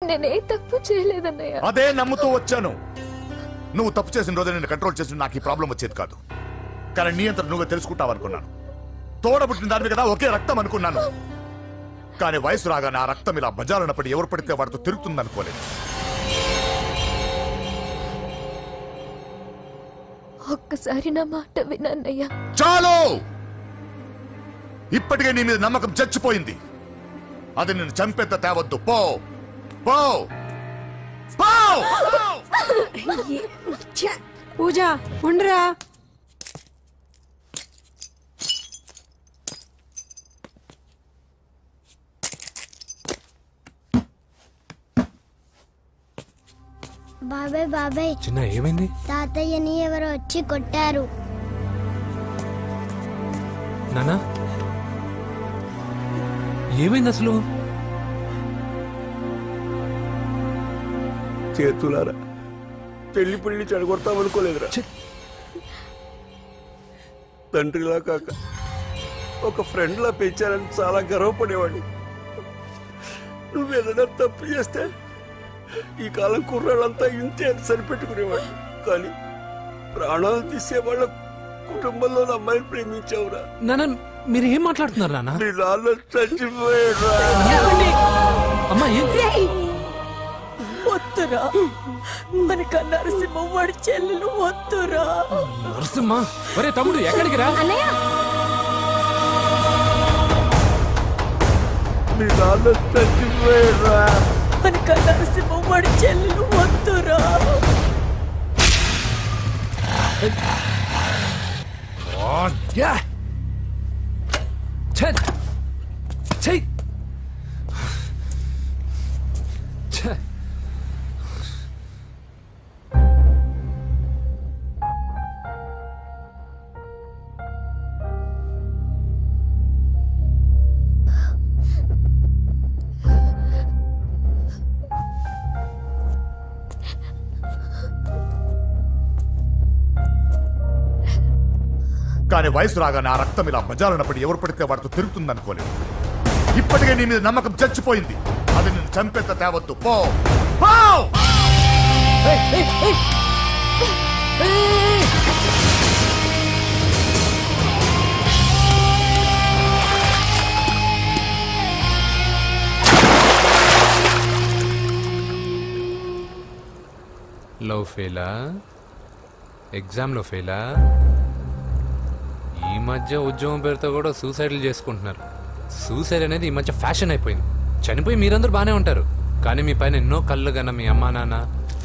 నేనే తప్పు చేయలేదన్నయ్య. అదే నమ్ముతూ వచ్చాను. నువ్వు తప్పు చేసిన రోజు నేను కంట్రోల్ చేసిన నాకు ఈ ప్రాబ్లం వచ్చేది కాదు. కానీ నీ అంతా నువ్వే తెలుసుకుంటావు అనుకున్నాను. తోడబుట్టిన దాని కదా ఒకే రక్తం అనుకున్నాను. కానీ వయసు రాగానే ఆ రక్తం ఇలా బజారునప్పుడు ఎవరు పడితే వాడితో తిరుగుతుంది అనుకోలేదు. ఒక్కసారి నా మాట వినన్నయ్య. చాలు, ఇప్పటికే నీ మీద నమ్మకం చచ్చిపోయింది. అది నిన్ను చంపేంత తేవద్దు. పో పో పో. పూజ ఉండరా. బాబాయ్ బాబాయ్, చిన్న ఏమైంది? తాతయ్యని ఎవరో వచ్చి కొట్టారు. నానా ఏమైంది అసలు? చేతులారా పెళ్లి పెళ్లి చెడగొడతామనుకోలేదురా. తండ్రిలా కాక ఒక ఫ్రెండ్లా పెంచారని చాలా గర్వపడేవాడిని. నువ్వేదైనా తప్పు చేస్తే ఈ కాలం కుర్రాళ్ళంతా ఇంతే అని సరిపెట్టుకునేవాడిని. కానీ ప్రాణాలు తీసే వాళ్ళ కుటుంబంలో అమ్మాయిని ప్రేమించావురా. నాన్న మీరు ఏం మాట్లాడుతున్నారు నాన్న? నీ నాన్న చచ్చిపోయాడురా. అమ్మా వద్దురా, మనకు నరసింహ వాడి చెల్లెలు వద్దురా. నరసింహ ఒరే తమ్ముడు ఎక్కడికి రా. నీ నాన్న చచ్చిపోయాడురా. మనకు నరసింహ వాడి చెల్లెలు వద్దురా. కానీ వయసు రాగానే ఆ రక్తం ఇలా బజారునప్పుడు ఎవరు పడితే వాడితో తిరుగుతుంది అనుకోలేదు. ఇప్పటికే నీ మీద నమ్మకం చచ్చిపోయింది. అది నిన్ను చంపేంత తేవద్దు. పో పో. లవ్ ఫెయిలా? ఎగ్జామ్లో ఫెయిలా? ఈ మధ్య ఉద్యోగం పేరుతో కూడా సూసైడ్లు చేసుకుంటున్నారు. సూసైడ్ అనేది ఈ మధ్య ఫ్యాషన్ అయిపోయింది. చనిపోయి మీరందరూ బాగానే ఉంటారు, కానీ మీ పైన ఎన్నో కళ్ళు కన్నా మీ అమ్మా నాన్న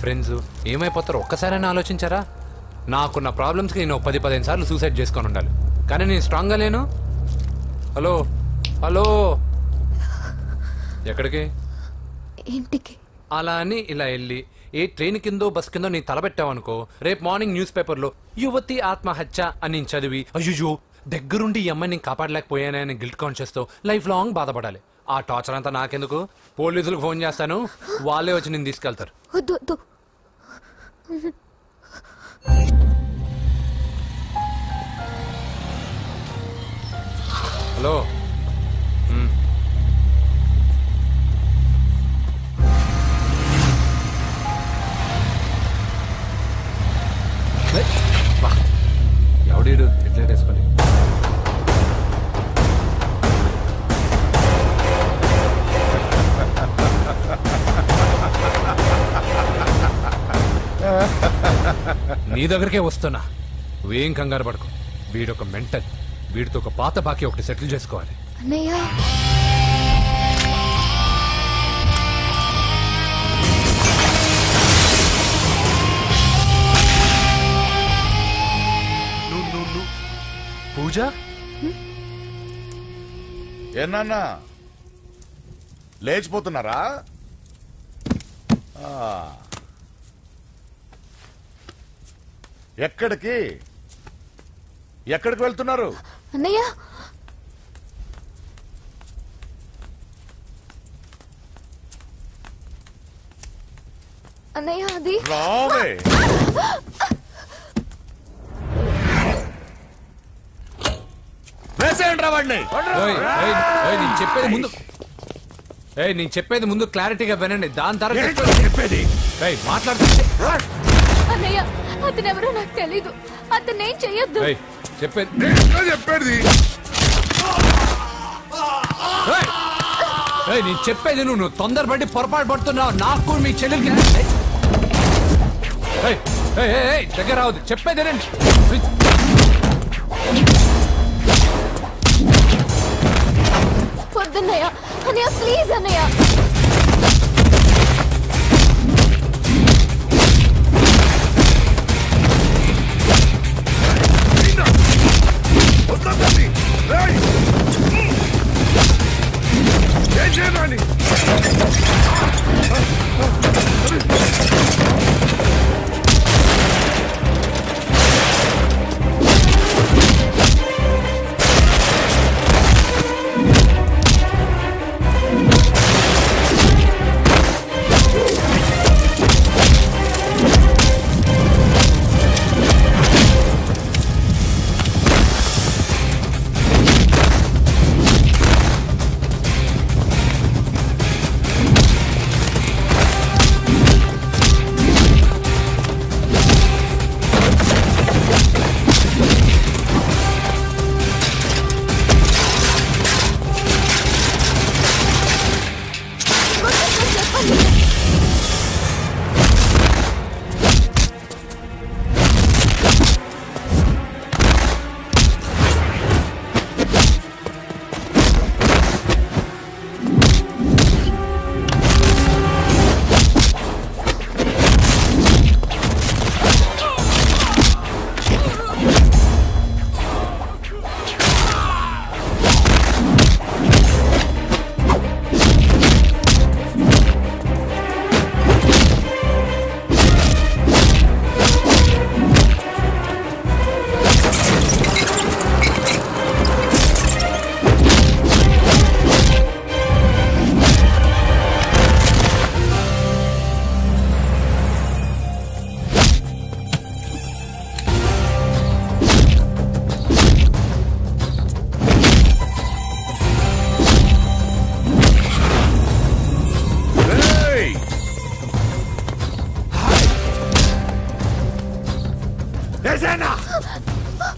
ఫ్రెండ్స్ ఏమైపోతారో ఒక్కసారైనా ఆలోచించారా? నాకున్న ప్రాబ్లమ్స్కి నేను 10-15 సార్లు సూసైడ్ చేసుకొని ఉండాలి, కానీ నేను స్ట్రాంగ్గా లేను. హలో హలో, ఎక్కడికి? ఇంటికి. అలా అని ఇలా వెళ్ళి ఏ ట్రైన్ కిందో బస్ కిందో నీ తలబెట్టావనుకో, రేపు మార్నింగ్ న్యూస్ పేపర్లో యువతి ఆత్మహత్య అని చదివి అయ్యో దగ్గరుండి ఈ అమ్మాయిని కాపాడలేకపోయానని గిల్ట్ కాన్షియస్ తో లైఫ్ లాంగ్ బాధపడాలి. ఆ టార్చర్ అంతా నాకెందుకు? పోలీసులకు ఫోన్ చేస్తాను, వాళ్ళే వచ్చి నేను తీసుకెళ్తారు. హలో, ఎవడీడు ఎట్లా వేసుకొని నీ దగ్గరికే వస్తున్నా. నువ్వేం కంగారు పడుకో. వీడొక మెంటల్, వీడితో ఒక పాత బాకీ ఒకటి సెటిల్ చేసుకోవాలి. అన్నయ్య పూజ ఏనా లేచిపోతున్నారా? ఎక్కడికి ఎక్కడికి వెళ్తున్నారు? అన్నయ్య అన్నయ్య అది రావే. వేసేయండి రా వాడిని. చెప్పేది ముందు. ఏయ్ నేను చెప్పేది ముందు క్లారిటీగా వినండి, దాని తర్వాత చెప్పేది మాట్లాడుతుంటే అన్నయ్య అతనెవరో నాకు తెలీదు, అతనేం చెయ్యొద్దు. చెప్పేది చెప్పేది నేను చెప్పేది నువ్వు తొందరపడి పొరపాటు పడుతున్నావు. నాకు మీ చెల్లెలకి దగ్గర రావద్దు, చెప్పేదేనండి. వద్దన్నయ్య, అన్నయ్య ప్లీజ్ అన్నయ్య.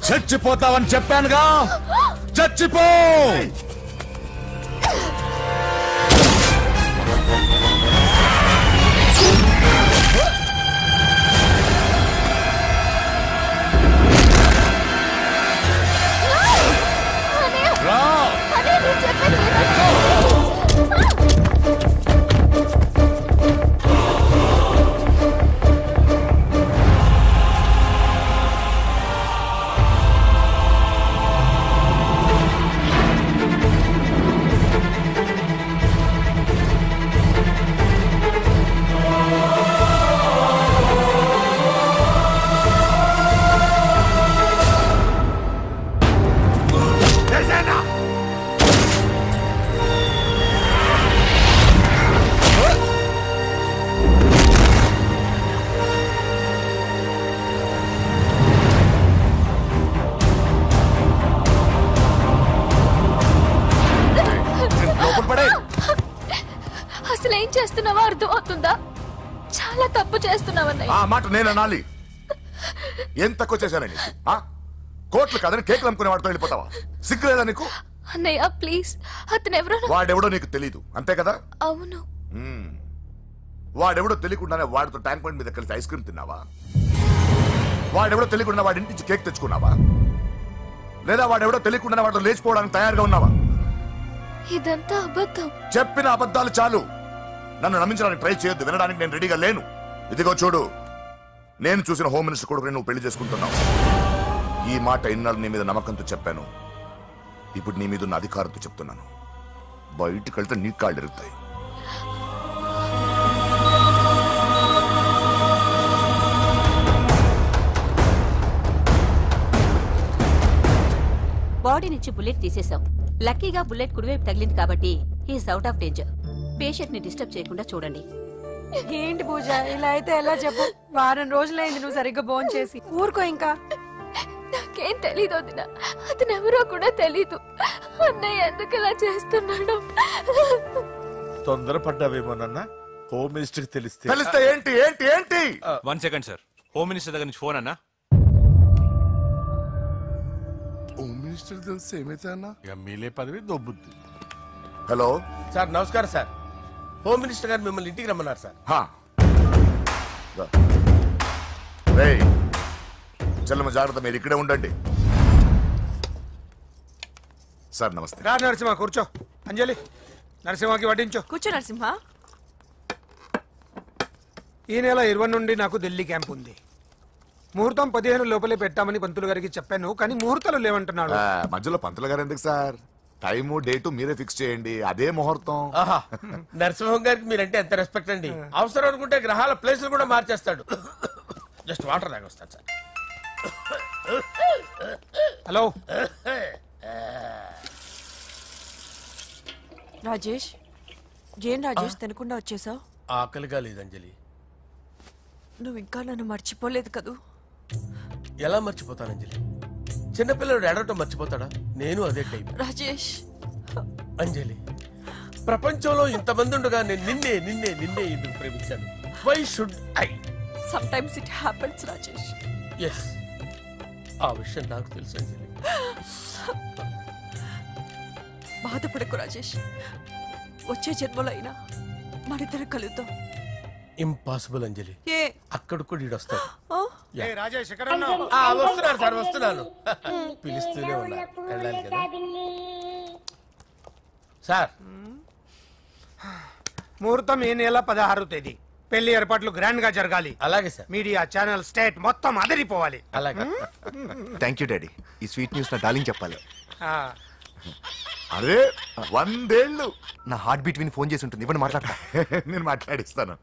చచ్చిపోతావని చెప్పానుగా, చచ్చిపో. అసలు ఏం చేస్తున్నావో అర్థం అవుతుందా? చాలా తప్పు చేస్తున్నావన్నయ్య. ఆ మాట నేను అనాలి? ఏం తక్కువ చేశానండి? కోట్లు కాదని కేకులు అమ్ముకునే వాడితో వెళ్ళిపోతావా? సిగ్గులేదా నీకు? అన్నయ్య ప్లీజ్, అతనెవరో వాడెవడో నీకు తెలీదు అంతే కదా? అవును. వాడెవడో తెలియకుండానే వాడితో ట్యాంక్ బండ్ మీద కలిసి ఐస్ క్రీమ్ తిన్నావా? వాడెవడో తెలియకుండా వాడి ఇంటి నుంచి కేక్ తెచ్చుకున్నావా? లేదా వాడెవడో తెలియకుండానే వాడితో లేచిపోవడానికి తయారుగా ఉన్నావా? ఇదంతా అబద్ధం. చెప్పిన అబద్ధాలు చాలు. నన్ను నమ్మించడానికి ట్రై చేయొద్దు. వినడానికి నేను రెడీగా లేను. ఇదిగో చూడు, నేను చూసిన హోమ్ మినిస్టర్ కొడుకుని నువ్వు పెళ్లి చేసుకుంటున్నావు. ఈ మాట ఇన్నాళ్ళు నీ మీద నమ్మకంతో చెప్పాను. ఇప్పుడు నీ మీద ఉన్న అధికారంతో చెప్తున్నాను. బయటికి వెళ్తే నీ కాళ్ళు ఎరుగుతాయి. బాడీ నుంచి బుల్లెట్ తీసేశాం. లక్కీగా బుల్లెట్ కుడివైపు తగిలింది కాబట్టి he's out of danger. Patient ని డిస్టర్బ్ చేయకుండా చూడండి. ఏంటి పూజ, ఇలా అయితే ఎలా చెప్పు? వారం రోజులైంది నువ్వు సరిగ్గా భోజనం చేసి. ఊరుకో ఇంకా. నాకేం తెలీదు వదిన, అతను ఎవరో కూడా తెలీదు. అన్నయ్య ఎందుకు ఇలా చేస్తున్నాడు? తొందరపడ్డావేమోనన్నా హోమ్ మినిస్టర్ తెలిస్తే ఏంటి ఏంటి ఏంటి 1 సెకండ్ సార్. హోమ్ మినిస్టర్ దగ్గర నుంచి ఫోన్ అన్నా. హోమ్ మినిస్టర్ తెలిస్తే ఏమైతే అన్నా ఎమ్మెల్యే పదవి దొబ్బుద్ది. హలో సార్ నమస్కారం సార్. హోమ్ మినిస్టర్ గారు మిమ్మల్ని ఇంటికి రమ్మన్నారు సార్. చెల్లమ్మ జాగ్రత్త, మీరు ఇక్కడే ఉండండి. సార్ నమస్తే. నరసింహ కూర్చో. అంజలి నరసింహకి వడ్డించో. కూర్చో నరసింహ. ఈ నెల 20 నుండి నాకు ఢిల్లీ క్యాంప్ ఉంది. ముహూర్తం 15 లోపలే పెట్టామని పంతులు గారికి చెప్పాను, కానీ ముహూర్తాలు లేవంటున్నాడు. మధ్యలో పంతులు గారు ఎందుకు సార్? టైము డేటు మీరే ఫిక్స్ చేయండి, అదే ముహూర్తం. నరసింహం గారికి మీరంటే ఎంత రెస్పెక్ట్ అండి. అవసరం అనుకుంటే గ్రహాల ప్లేసులు కూడా మార్చేస్తాడు. జస్ట్ వాటర్ తాగొస్తాడు సార్. హలో రాజేష్, ఏం రాజేష్ తినకుండా వచ్చేసావు? ఆకలిగా లేదు అంజలి. నువ్వు ఇంకా నన్ను మర్చిపోలేదు కదూ? ఎలా మర్చిపోతాను అంజలి? చిన్నపిల్లడు ఏడవటం మర్చిపోతాడా? నేను అదే టైప్. రాజేష్ అంజలి, ప్రపంచంలో ఇంతమంది ఉండగా నేను నిన్నే నిన్నే నిన్నే ఎందుకు ప్రేమించాను? Why should I? Sometimes it happens Rajesh. Yes, ఆ విషయం నాకు తెలుసు అంజలి. బాధపడకు రాజేష్, వచ్చే జన్మలో అయినా మనిద్దరం కలుద్దాం. ఇంపాసిబుల్ అంజలి. ఏ అక్కడ కూడా ఈడు వస్తాడు. రాజేష్ వస్తున్నారు సార్, వస్తున్నాను. పిలుస్తూనే ఉన్నారు, వెళ్ళాలి కదా సార్. ముహూర్తం ఈ నెల 16వ తేదీ. పెళ్లి ఏర్పాట్లు గ్రాండ్ గా జరగాలి. అలాగే సార్. మీడియా ఛానల్ స్టేట్ మొత్తం అదిరిపోవాలి. అలాగే. Thank you daddy. ఈ స్వీట్ న్యూస్ నా డార్లింగ్ చెప్పాలి. అరే 100 ఏళ్ళు. నా హార్ట్ బీట్ విని ఫోన్ చేసి ఉంటుంది, ఇవ్వండి మాట్లాడతా. నేను మాట్లాడిస్తాను.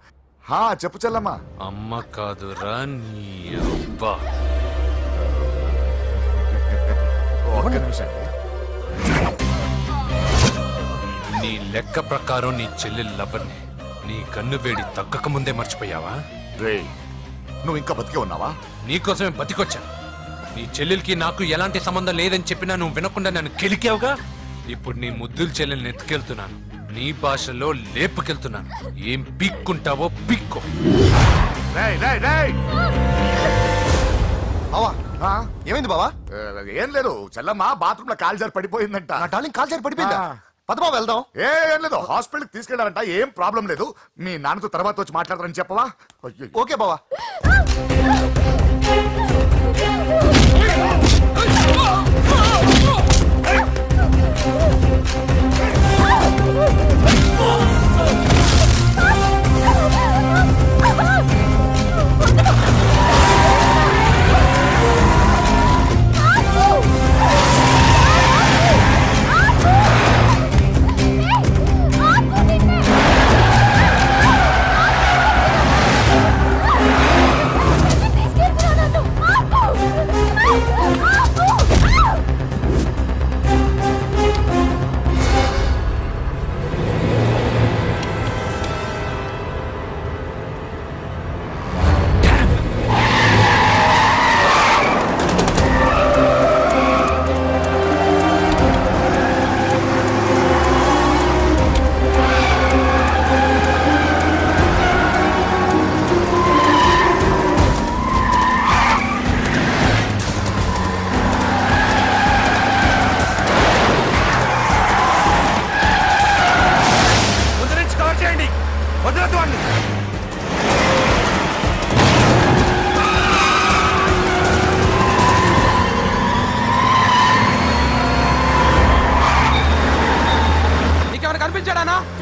చెప్పు చెల్లమ్మా. అమ్మ కాదురా నీ అబ్బా. ఒక్క నిమిషం. నీ లెక్క ప్రకారం నీ చెల్లెలు లవర్ని నీ కన్ను వేడి తగ్గక ముందే మర్చిపోయావా? రే, నువ్వు ఇంకా బతికే ఉన్నావా? నీకోసమే బతికొచ్చాను. నీ చెల్లెలకి నాకు ఎలాంటి సంబంధం లేదని చెప్పినా నువ్వు వినకుండా నన్ను కెలికావుగా. ఇప్పుడు నీ ముద్దుల చెల్లెల్ని ఎత్తుకెళ్తున్నాను, నీ భాషలో లేపుకెళ్తున్నాను. ఏం పీక్కుంటావో పీక్కో. ఏమైంది బావా? ఏం లేదు, చెల్లమ్మ బాత్రూమ్ లో కాల్జారి పడిపోయిందంట. నా డార్లింగ్ కాల్జారి పడిపోయిందా? పదమా వెళ్దాం. ఏం లేదు, హాస్పిటల్కి తీసుకెళ్లారంట. ఏం ప్రాబ్లం లేదు. మీ నాన్నతో తర్వాత వచ్చి మాట్లాడతారని చెప్పవా? ఓకే బావా.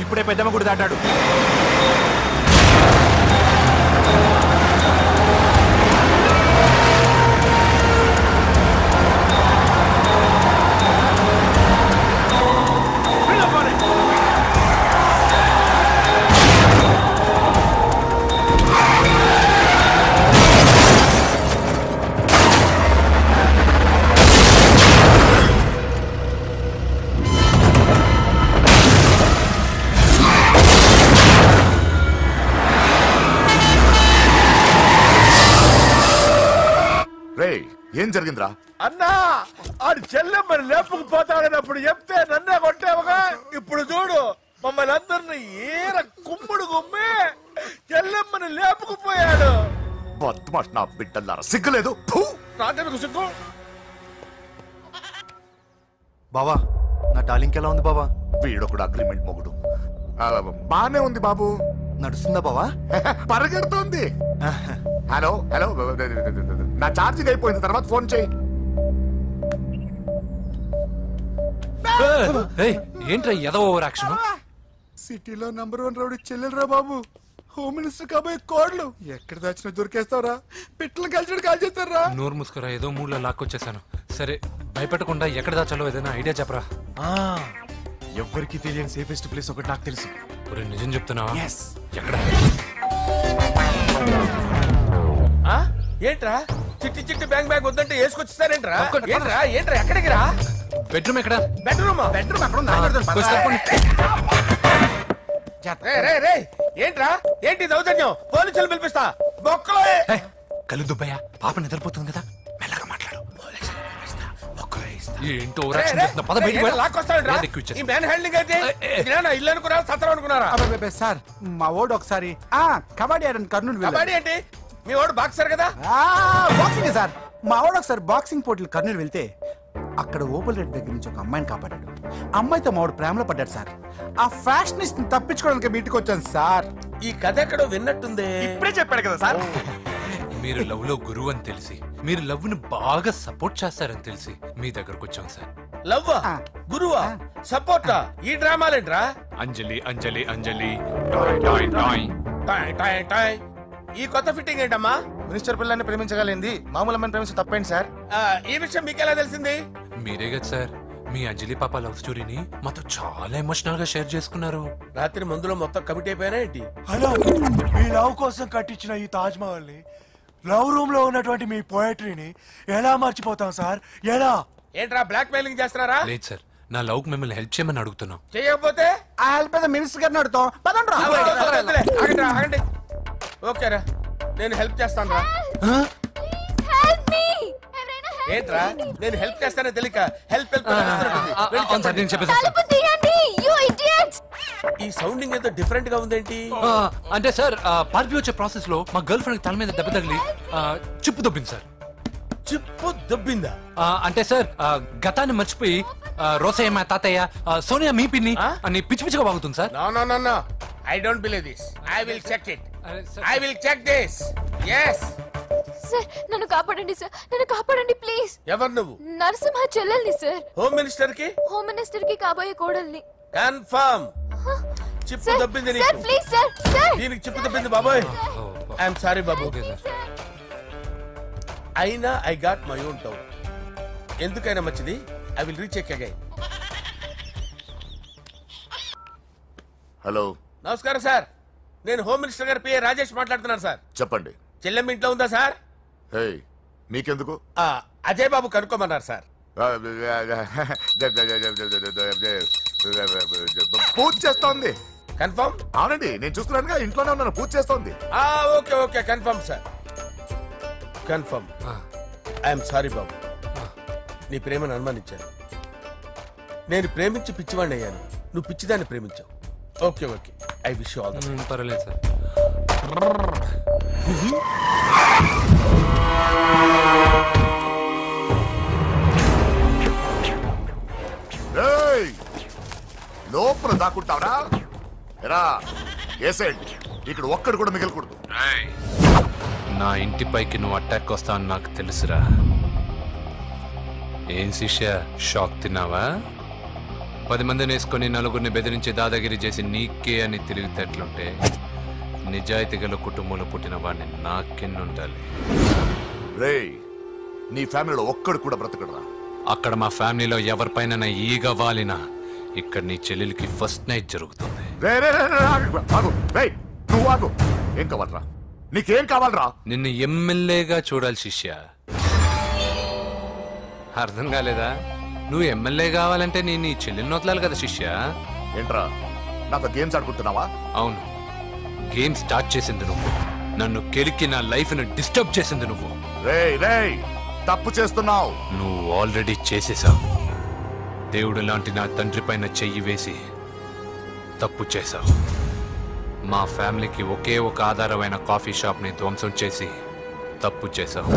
ఇప్పుడే పెద్దమ్మ గుడి దాటాడు. ఏం జరిగిందిరా? అన్నా, ఆడు చెల్లెమ్మని లేపుకుపోతాడన్నప్పుడు చెప్తే నన్నే కొట్టావుగా. ఇప్పుడు చూడు, మమ్మల్ని అందరిని ఏర కుమ్ముడు గుమ్మే ఎల్లమ్మని లేపుకుపోయాడు. బద్మాష్ నా బిడ్డల్లారా, సిగ్గులేదు? నాకెందుకు సిగ్గు? బావా నా డార్లింగ్ ఎలా ఉంది బావా? వీడొకడు అగ్రిమెంట్ మొగుడు. బానే ఉంది బాబు. నడుస్తుందా బావా? పరిగెడుతోంది. హలో హలో, నా ఛార్జింగ్ అయిపోయింది, తర్వాత ఫోన్ చేయి. ఏంట్రా ఎదో ఓవర్ యాక్షన్? సిటీలో నంబర్ 1 రౌడీ చెల్లెలరా బాబు. హోమ్ మినిస్టర్ కాబోయే కోడ్లు ఎక్కడ దాచినా దొరికేస్తావరా? పిట్టలు కలిసి కాల్ చేస్తారా? నోరు ముసుకురా, ఏదో మూడ్లో లాక్కొచ్చేసాను. సరే భయపెట్టకుండా ఎక్కడ దాచాలో ఏదైనా ఐడియా చెప్పరా. ఎవ్వరికి తెలియని సేఫెస్ట్ ప్లేస్ ఒకటి నాకు తెలుసు. నిజం చెప్తున్నావా? ఎక్కడ? ఏంట్రా చిట్టి చిట్టి బ్యాంగ్ బ్యాగ్ వద్దంటే వేసుకొచ్చేసారేంట్రా? ఏంట్రా ఏంట్రా ఎక్కడికి రా? బెడ్రూమ్ ఎక్కడ? బెడ్రూమ్ అక్కడ ఏంట్రా? ఏంటి దౌర్జన్యం? పోలీసులు పిలిపిస్తా. బొక్కలో కళ్ళు దుబ్బయ్యా, పాప నిద్రపోతుంది కదా, మెల్లగా మాట్లాడు. ఏంటో ఓవర్ యాక్షన్ చేస్తున్నా, పద బయటికి వెళ్ళు. ఈ మ్యాన్ హ్యాండ్లింగ్ అయితే ఇల్లు అనుకున్నారా, సత్రం అనుకున్నారా? సార్ మా ఓడు ఒకసారి కబడ్డీ ఆడని కర్నూలు కబడ్డీ ఏంటి? మీ వాడు బాక్సర్ కదా? Boxing sir. మా వాడు ఒకసారి బాక్సింగ్ పోటీలు కర్నూలు వెళ్తే అక్కడ ఓపెల్ రెడ్ దగ్గర నుంచి ఒక అమ్మాయిని కాపాడాడు. అమ్మాయితో మా వాడు ప్రేమలో పడ్డాడు సార్. ఆ ఫ్యాషనిస్ట్ తప్పించుకోవడానికి మీటికి వచ్చాను సార్. ఈ కథ ఎక్కడో విన్నట్టుంది. ఇప్పుడే చెప్పాడు కదా సార్. మీరు లవ్ లో గురువు అని తెలిసి, మీరు లవ్ ను బాగా సపోర్ట్ చేస్తారని తెలిసి మీ దగ్గరకు వచ్చాం సార్. లవ్ గురువా సపోర్టా? ఈ డ్రామాలేంట్రా? అంజలి అంజలి అంజలి టాయ్ టాయ్ టాయ్ టాయ్ టాయ్ టాయ్. ఈ కొత్త ఫిట్టింగ్ ఏంటమ్మా? మినిస్టర్ పిల్లల్ని ప్రేమించగలిగింది మామూలు అమ్మని ప్రేమించి తప్పేంటి సార్? ఈ విషయం మీకెలా తెలిసింది? మీరే కదా సార్ మీ అంజలి పాప లవ్ స్టోరీని మాతో చాలా ఎమోషనల్ గా షేర్ చేసుకున్నారు. రాత్రి మందులో మొత్తం కమిటీ అయిపోయినా ఏంటి? హలో, మీ లవ్ కోసం కట్టించిన ఈ తాజ్ మహల్ ని, లవ్ రూమ్ లో ఉన్నటువంటి మీ పోయట్రీని ఎలా మర్చిపోతాం సార్? ఎలా? ఏంట్రా బ్లాక్ మెయిలింగ్ చేస్తున్నారా? లేదు సార్, నా లవ్ కు మిమ్మల్ని హెల్ప్ చేయమని అడుగుతున్నాం. చేయకపోతే ఆ హెల్ప్ ఏదో మినిస్టర్ గారిని అడుగుతాం. ఆగండి. ఓకేరా, నేను హెల్ప్ చేస్తాను రా. ఏంట్రా నేను హెల్ప్ చేస్తానో తెలియక హెల్ప్ ఈ సౌండింగ్ ఏదో డిఫరెంట్ గా ఉందేంటి? అంటే సార్ పార్టీ వచ్చే ప్రాసెస్ లో మా గర్ల్ ఫ్రెండ్ తల మీద దెబ్బ తగిలి చిప్పు దొబ్బింది సార్. చిప్పు దొబ్బిందా? అంటే సార్ గతాన్ని మర్చిపోయి రోసయ్య మా తాతయ్య, సోనియా మీ పిన్ని అని పిచ్చి పిచ్చిగా బాగుతుంది sir. No I don't believe this. I will check it. I will check this. yes sir నన్ను కాపాడండి సార్, నన్ను కాపాడండి ప్లీజ్. ఎవరు నువ్వు? నరసింహ చెల్లెల్ని సార్. హోమ్ మినిస్టర్ కి కాబోయే కోడల్ని. కన్ఫర్మ్. చిప్పు దొబ్బింది నీకు. Sir please sir. సార్ దీనికి చిప్పు దొబ్బింది బాబోయ్. ఐఎమ్ సారీ బాబు. అయినా I got my own town. ఎందుకైనా మంచిది, I will recheck again. Hello, నమస్కారం సార్. నేను హోమ్ మినిస్టర్ గారి పిఏ రాజేష్ మాట్లాడుతున్నాను సార్. చెప్పండి. చెల్లెమ్మ ఇంట్లో ఉందా సార్? మీకెందుకు? అజయ్ బాబు కనుక్కోమన్నారు సార్. పూజ చేస్తోంది. కన్ఫర్మ్? అవునండి, నేను చూస్తున్నానుగా, ఇంట్లోనే ఉన్నాను, పూజ చేస్తోంది. Okay confirm sir. Confirm. I'm sorry బాబు, నీ ప్రేమను అనుమానించాను. నేను ప్రేమించి పిచ్చివాడిని అయ్యాను, నువ్వు పిచ్చిదాన్ని ప్రేమించావు. Okay I wish you all the best. పర్వాలేదు సార్. లోపల దాక్కుంటావరా? ఎరా ఏసేంటి, ఇక్కడ ఒక్కడు కూడా మిగలకూడదు. నా ఇంటి పైకి నువ్వు అటాక్ వస్తావని నాకు తెలుసురా. ఏం శిష్య, షాక్ తిన్నావా? 10 మందిని వేసుకొని నలుగురిని బెదిరించి దాదాగిరి చేసి నీకే అని తిరిగితేట్లుంటే నిజాయితీ గల కుటుంబంలో పుట్టిన వాడిని నాకెన్నుండాలి. రేయ్, నీ ఫ్యామిలీలో ఒక్కడు కూడా బ్రతకడరా? అక్కడ మా ఫ్యామిలీలో ఎవరిపైన ఈగ వాలినా ఇక్కడ నీ చెల్లెలికి ఫస్ట్ నైట్ జరుగుతుంది. నువ్వు ఆగు. ఏం కావాలరా? నీకేం కావాలరా? నిన్ను ఎమ్మెల్యేగా చూడాలి శిష్య. అర్థం కాలేదా? నువ్వు ఎమ్మెల్యే కావాలంటే నేను నీ చెల్లెల్ని వదలాలి కదా శిష్య. ఏంట్రా నాతో గేమ్స్ ఆడుకుంటున్నావా? అవును, గేమ్ స్టార్ట్ చేసింది నువ్వు. నన్ను కెలికి నా లైఫ్ ను డిస్టర్బ్ చేసింది నువ్వు. రేయ్, తప్పు చేస్తున్నావు. నువ్వు ఆల్రెడీ చేసేసావు. దేవుడు లాంటి నా తండ్రి పైన చెయ్యి వేసి తప్పు చేశావు. మా ఫ్యామిలీకి ఒకే ఒక ఆధారమైన కాఫీ షాప్ని ధ్వంసం చేసి తప్పు చేశావు.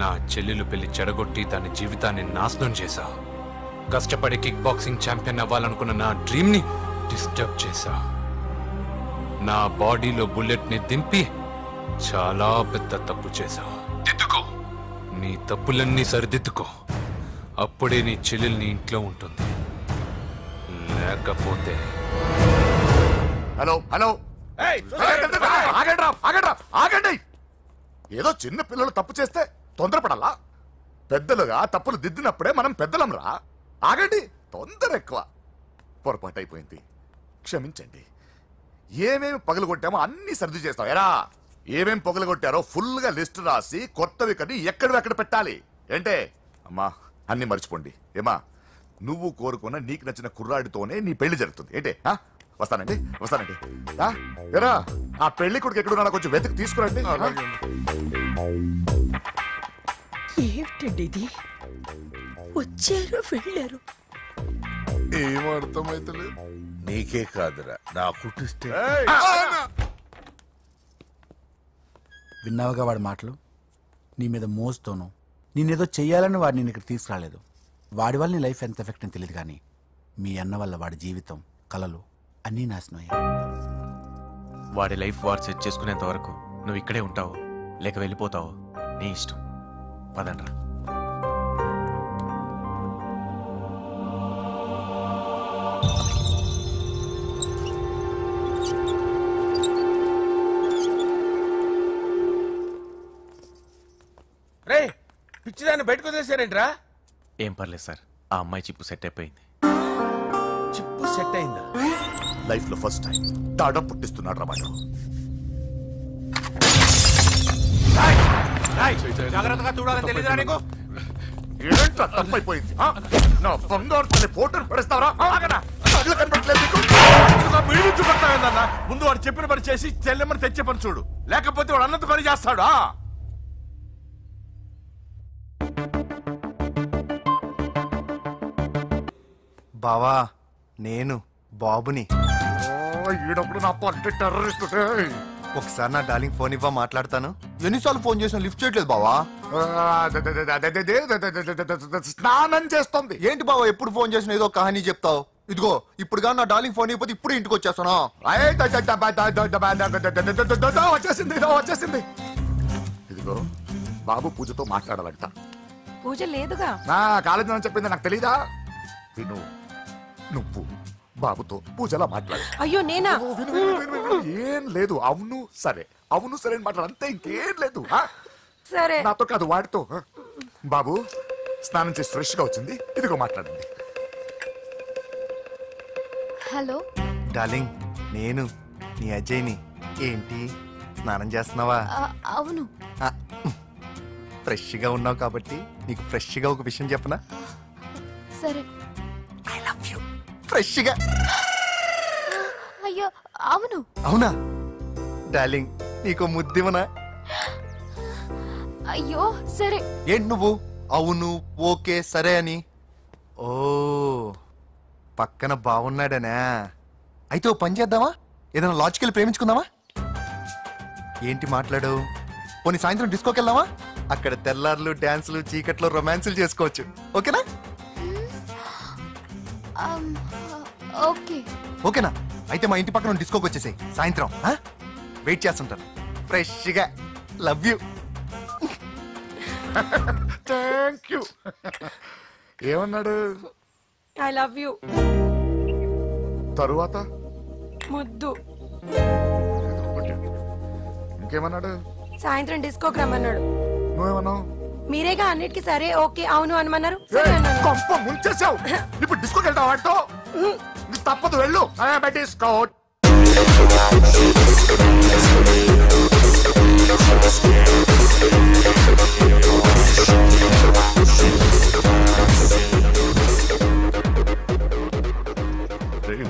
నా చెల్లెలు పెళ్లి చెడగొట్టి దాని జీవితాన్ని నాశనం చేశావు. కష్టపడి కిక్ బాక్సింగ్ ఛాంపియన్ అవ్వాలనుకున్న నా డ్రీమ్ని డిస్టర్బ్ చేశావు. నా బాడీలో బుల్లెట్ని దింపి చాలా పెద్ద తప్పు చేశావు. దిద్దుకో, నీ తప్పులన్నీ సరిదిద్దుకో. అప్పుడే నీ చెల్లెలు నీ ఇంట్లో ఉంటుంది. లేకపోతే హలో హలో ఆగండి. ఏదో చిన్న పిల్లలు తప్పు చేస్తే తొందరపడాలా? పెద్దలుగా తప్పులు దిద్దినప్పుడే మనం పెద్దలంరా. ఆగండి, తొందర ఎక్కువ. పొరపాటు అయిపోయింది, క్షమించండి. ఏమేమి పగలగొట్టామో అన్ని సర్ది చేస్తాం. ఎరా ఏమేమి పగలగొట్టారో ఫుల్గా లిస్ట్ రాసి కొత్తవి కని ఎక్కడ పెట్టాలి. ఏంటే అమ్మా, అన్ని మర్చిపోండి. ఏమా, నువ్వు కోరుకున్న నీకు నచ్చిన కుర్రాడితోనే నీ పెళ్లి జరుగుతుంది. ఏంటే వస్తానండి. ఎరా ఆ పెళ్లి కొడుకు ఎక్కడున్నా కొంచెం వెతికి తీసుకురండి. ఏమిటండి ఇది? వచ్చారు వెళ్ళారు, ఏం అర్థమైతలేదు. నీకే కాదురా, నా కుట్టిస్తే. విన్నావుగా వాడి మాటలు? నీ మీద మోస్తోను నేనేదో చెయ్యాలని వాడు నేను ఇక్కడ తీసుకురాలేదు. వాడి వల్ల నీ లైఫ్ ఎంత ఎఫెక్ట్ అని తెలియదు, కానీ మీ అన్న వల్ల వాడి జీవితం, కలలు అన్నీ నాశనం అయ్యాయి. వాడి లైఫ్ వాడు సెట్ చేసుకునేంత వరకు నువ్వు ఇక్కడే ఉంటావు, లేక వెళ్ళిపోతావు, నీ ఇష్టం. పదండ్రా. రే పిచ్చిదాన్ని బయటకు వదిలేసారేంట్రా? ఏం పర్లేదు సార్, ఆ అమ్మాయి చిప్పు సెట్ అయిపోయింది. చిప్పు సెట్ అయిందా? లైఫ్ లో ఫస్ట్ టైం తాడం పుట్టిస్తున్నాడు రమాట. జాగ్రత్తగా చూడాలని తెలియదురా నీకు? ఏంట్రా తప్పైపోయింది? నా బంగారు తల్లి ఫోటోలు పడేస్తావరా? కనపడలేదు నీకు? చూపెడతావేందన్నా? ముందు వాడు చెప్పిన పని చేసి చెల్లెమ్మని తెచ్చే పని చూడు, లేకపోతే వాడు అన్నది పని చేస్తాడు. బావా, నేను బాబుని. ఈడప్పుడు నా పట్టి టెర్రరిస్ట్. ఒకసారి నా డార్లింగ్ ఫోన్ ఇవ్వ, మాట్లాడతాను. ఎన్నిసార్లు ఫోన్ చేసినా లిఫ్ట్ చేయట్లేదు బావా. స్నానం చేస్తుంది. ఏంటి బావా, ఎప్పుడు ఫోన్ చేసినా ఏదో కహానీ చెప్తావు. ఇదిగో ఇప్పుడు నా డార్లింగ్ ఫోన్ ఇవ్వకపోతే ఇప్పుడు ఇంటికి వచ్చేస్తాను. వచ్చేసింది. ఇదిగో బాబు పూజతో మాట్లాడాలంట. పూజ లేదుగా. నా కాలేజీ అని చెప్పింది నాకు తెలీదా? విను, నువ్వు బాబుతో పూజలా మాట్లాడు. అయ్యో నేనా? ఏం లేదు. అవును సరే, అవును సరే అని మాట్లాడు, అంతే, ఇంకేం లేదు. సరే, నాతో కాదు వాడితో. బాబు స్నానం చేసి ఫ్రెష్ గా వచ్చింది, ఇదిగో మాట్లాడండి. హలో డార్లింగ్, నేను నీ అజయ్ని. ఏంటి స్నానం చేస్తున్నావా? అవును. ఫ్రెష్ గా ఉన్నావు కాబట్టి నీకు ఫ్రెష్ గా ఒక విషయం చెప్పనా? సరే. I love you. ఫ్రెష్ గా. అయ్యో అవును. అవునా డార్లింగ్, నీకు ముద్దివనా? అయ్యో సరే. ఏంటి నువ్వు అవును ఓకే సరే అని? ఓ పక్కన బాగున్నాడనా? అయితే ఓ పని చేద్దామా? ఏదైనా లాజికల్ ప్రేమించుకుందామా? ఏంటి మాట్లాడు? పోనీ సాయంత్రం డిస్కోకి వెళ్దామా? అక్కడ తెల్లార్లు డాన్సులు, చీకట్లో రొమాన్సులు చేసుకోవచ్చు. ఓకేనా? ఓకే. ఓకేనా? అయితే మా ఇంటి పక్కన డిస్కోకి వచ్చేసాయి సాయంత్రం. వెయిట్ చేస్తుంటాను ఫ్రెష్గా. Love you. Thank you. ఏమన్నాడు? I love you. తరువాత ముద్దు. ఇంకేమన్నాడు? సాయంత్రం డిస్కోకి రమ్మన్నాడు. నువ్వేమన్నావు? మీరేగా అన్నిటికీ సరే ఓకే అవును అనమన్నారు. కొంప ముంచేసావు. ఇప్పుడు డిస్కోకి వెళ్తావు వాటితో? తప్పదు, వెళ్ళు. డిస్కో.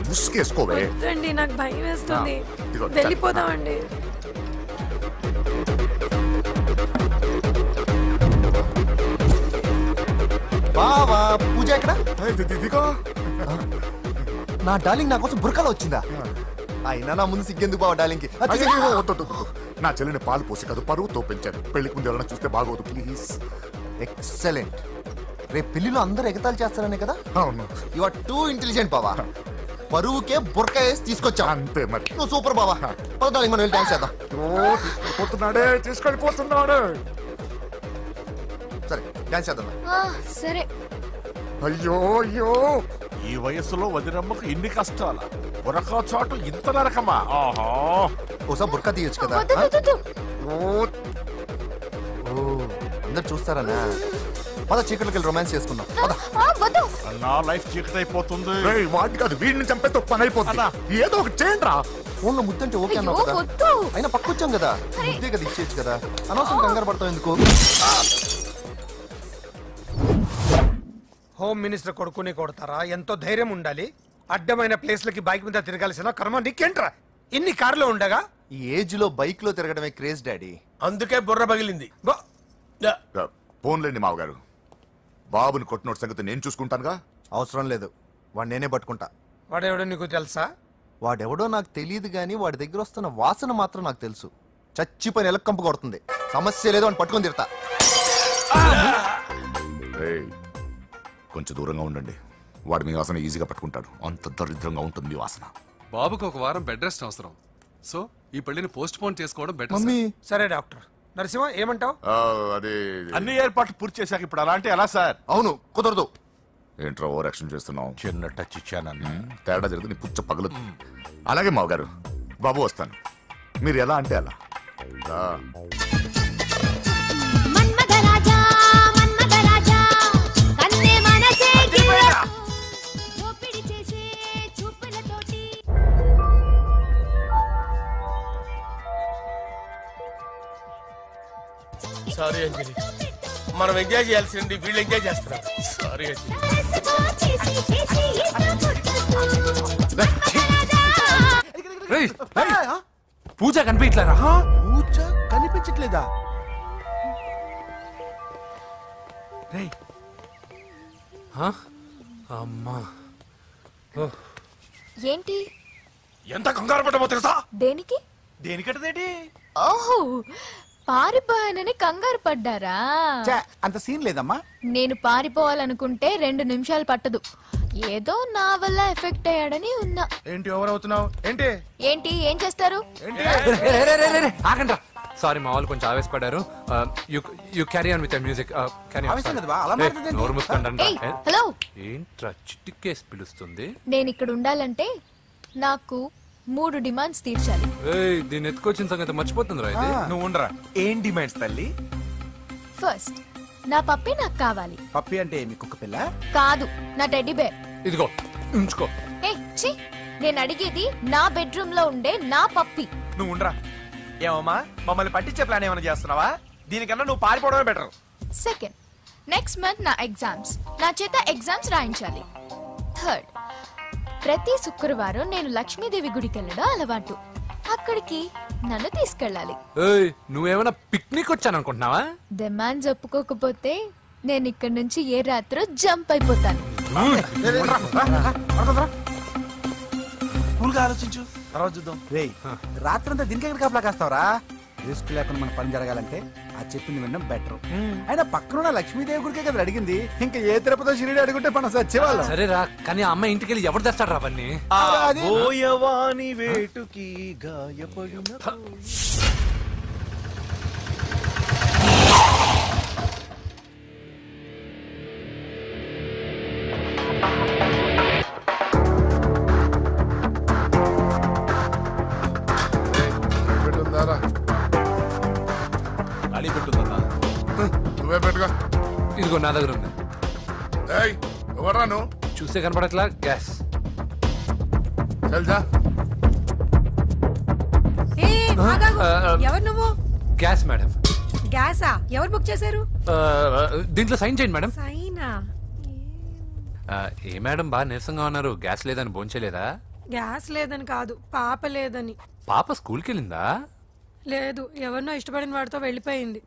ముసుకేసుకోవే. వద్దండి, నాకు భయం వేస్తుంది. వెళ్ళిపోదామండి. బావా పూజ ఎక్కడ? ఇదిగో నా డార్లింగ్ నా కోసం బుర్కాలో వచ్చిందా? అయినా నా ముందు సిగ్గెందుకు బావ డార్లింగ్ కి? నా చెల్లిని పాలు పోసి కాదు పరువుతో పెంచాను. పెళ్లికి ముందు ఎవరైనా చూస్తే బాగోదు ప్లీజ్. ఎక్సలెంట్. రేపు పెళ్లిలో అందరూ ఎగతాలు చేస్తారనే కదా? అవును. యు ఆర్ టూ ఇంటెలిజెంట్ బావా. పరువుకే బుర్కా వేసి తీసుకొచ్చా. అంతే మరి. నువ్వు సూపర్ బావా. పద డార్లింగ్ మనం వెళ్ళి డాన్స్ చేద్దాం. పోతున్నాడే తీసుకెళ్ళిపోతున్నాడు. సరే డాన్స్ చేద్దాం. సరే. అయ్యో అయ్యో ఈ వయస్సులో వదినమ్మకు ఇన్ని కష్టాలా? బురకా చాటు ఇంత నరకమా? ఆహా ఓసారి బుర్కా తీయొచ్చు కదా. అందరు చూస్తారనా? పద చీకట్లోకి వెళ్ళి రొమాన్స్ చేసుకుందాం. నా లైఫ్ చీకట్ అయిపోతుంది. వాటి కాదు వీడిని చంపేతో పని అయిపోతుంది. ఏదో ఒకటి చేయండి రా. ఫోన్ లో ముద్దంటే ఓకే అన్నావు కదా. అయినా పక్కొచ్చాం కదా, ముద్దే కదా ఇచ్చేయచ్చు కదా. అనవసరం కంగారు పడతావు ఎందుకు? హోమ్ మినిస్టర్ కొడుకుని కొడతారా? ఎంతో ధైర్యం ఉండాలి. అడ్డమైన ప్లేస్లకి బైక్ మీద తిరగాల్సిన కర్మ నీకేంట్రా? ఇన్ని కార్లో ఉండగా ఈ ఏజ్ లో బైక్ లో తిరగడమే క్రేజ్ డాడీ. అందుకే బుర్ర పగిలింది. ఫోన్లేండి మావగారు. బాబుని కొట్టినోటి సంగతి నేను చూసుకుంటానుగా. అవసరం లేదు, వాడు నేనే పట్టుకుంటా. వాడెవడో నీకు తెలుసా? వాడెవడో నాకు తెలియదు గానీ వాడి దగ్గర వస్తున్న వాసన మాత్రం నాకు తెలుసు. చచ్చిపోయిన ఎలక్కంపు కొడుతుంది. సమస్య లేదు అని పట్టుకొని తిడతా. కొంచెం దూరంగా ఉండండి. వాడు మీ వాసన ఈజీగా పట్టుకుంటాడు. అంత దరిద్రంగా ఉంటుంది మీ వాసన. బాబుకు ఒక వారం బెడ్ రెస్ట్ అవసరం. సో ఈ పెళ్లిని పోస్ట్ పోన్ చేసుకోవడం బెటర్. సరే డాక్టర్. నరసింహ ఏమంటావు? అదే అన్ని ఏర్పాట్లు పూర్తి చేశాక ఇప్పుడు అలాంటి ఎలా సార్? అవును కుదరదు. ఏంట్రా ఓవర్ యాక్షన్ చేస్తున్నావు? చిన్న టచ్ ఇచ్చానన్న తేడా జరిగింది. నీ పుచ్చ పగలు. అలాగే మావగారు, బాబు వస్తాను. మీరు ఎలా అంటే అలా. సారీ అంజలి, మనం ఎంజాయ్ చేయాల్సింది వీళ్ళు ఎంజాయ్ చేస్తున్నారు. సారీ అంజలి. పూజ కనిపించలేరా? పూజ కనిపించట్లేదా? అమ్మా ఏంటి? ఎంత కంగారు పడ్డమో తెలుసా? దేనికి? దేనికటదేంటి? ఓహో, పారిపోయానని కంగారు పడ్డారా? అంత సీన్ లేదమ్మా. నేను పారిపోవాలనుకుంటే 2 నిమిషాలు పట్టదు. ఏదో నా వల్ల ఎఫెక్ట్ అయ్యాడని ఉన్నా. ఏంటి ఓవర్ అవుతున్నావు? ఏంటి ఏం చేస్తారు? ఆగండి. సారీ మా వాళ్ళు కొంచెం ఆవేశపడ్డారు. You carry on with music. నోరు మూసుకోండి. హలో, ఏంట్రా చిట్టికేసి పిలుస్తుంది? నేను ఇక్కడ ఉండాలంటే నాకు 3 డిమాండ్స్ తీర్చాలి. దీన్ని ఎత్తుకొచ్చిన సంగతి మర్చిపోతుందిరా ఇది. నువ్వు ఉండరా. ఏం డిమాండ్స్ తల్లి? ఫస్ట్, నా పప్పి నాకు కావాలి. పప్పి అంటే మీ కుక్క పిల్ల కాదు, నా టెడ్డీ బేర్. ఇదిగో ఉంచుకో. నేను అడిగేది నా బెడ్రూమ్ లో ఉండే నా పప్పి. నువ్వు ఉండరా. ఏమమ్మా మమ్మల్ని పట్టించే ప్లాన్ ఏమైనా చేస్తున్నావా? దీనికన్నా నువ్వు పారిపోవడమే బెటర్. సెకండ్, నెక్స్ట్ మంత్ నా ఎగ్జామ్స్. నా చేత ఎగ్జామ్స్ రాయించాలి. థర్డ్, ప్రతి శుక్రవారం నేను లక్ష్మీదేవి గుడికి వెళ్ళడం అలవాటు. అక్కడికి నన్ను తీసుకెళ్ళాలి. నువ్వేమైనా పిక్నిక్ వచ్చాననుకుంటున్నావా? డిమాండ్స్ ఒప్పుకోకపోతే నేను ఇక్కడ నుంచి ఏ రాత్రో జంప్ అయిపోతాను. కూల్గా ఆలోచించు, తర్వాత చూద్దాం. రాత్రంతా దీనికి ఎక్కడ కాపలా కాస్తావరా? రిస్క్ లేకుండా మన పని జరగాలంటే ఆ చెప్పింది వినడం బెటర్. అయినా పక్కన లక్ష్మీదేవి గుడికే కదా అడిగింది. ఇంకా ఏ తిరుపతి షిరిడి అడుగుంటే మనం సచ్చేవాళ్ళం. సరేరా, కానీ ఆ అమ్మాయి ఇంటికి వెళ్ళి ఎవరు తెస్తాడు రా అవన్నీ? వేటుకి గాయపడిన అడి పెట్టుందన్నా. నువ్వే పెట్టుగా. ఇదిగో నా దగ్గర ఉంది. ఎవరా నువ్వు? చూస్తే కనపడట్లా. గ్యాస్. ఎవరు నువ్వు? Gas madam. గ్యాసా? ఎవరు బుక్ చేశారు? దీంట్లో సైన్ చేయండి మేడం. సైనా? ఏ మేడం బాగా నీరసంగా ఉన్నారు? గ్యాస్ లేదని భోంచలేదా? గ్యాస్ లేదని కాదు, పాప లేదని. పాప స్కూల్కి వెళ్ళిందా? లేదు, ఎవరినో ఇష్టపడిన వాడితో వెళ్ళిపోయింది.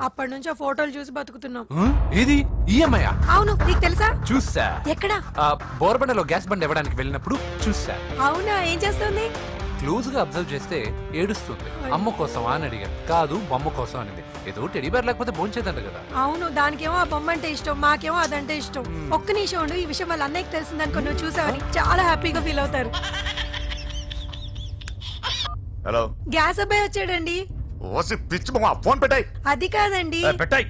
అప్పటి నుంచి ఆ ఫోటోలు చూసి బతుకుతున్నాం. ఇది ఈఎంఐ? అవును, నీకు తెలుసా? చూసా. ఎక్కడ? బోర్బండలో గ్యాస్ బండ్ ఇవ్వడానికి వెళ్ళినప్పుడు చూసా. అవునా, ఏం చేస్తుంది? క్లోజ్ గా అబ్జర్వ్ చేస్తే ఏడుస్తుంది. అమ్మ కోసం అని అడిగాను. కాదు, బొమ్మ కోసం అనేది. ఏదో టెడీ బేర్ లేకపోతే భోంచేదంట కదా. అవును, దానికేమో ఆ బొమ్మ అంటే ఇష్టం, మాకేమో అదంటే ఇష్టం. ఒక్క నిమిషం ఉండు, ఈ విషయం వాళ్ళ అన్నయ్యకి తెలిసిందనుకో, నువ్వు చూసావని చాలా హ్యాపీగా ఫీల్ అవుతారు. హలో, గ్యాస్ అబ్బాయి వచ్చాడండి. ఓసి పిచ్చి బొమ్మ, ఫోన్ పెట్టాయి. అది కాదండి. పెట్టాయి.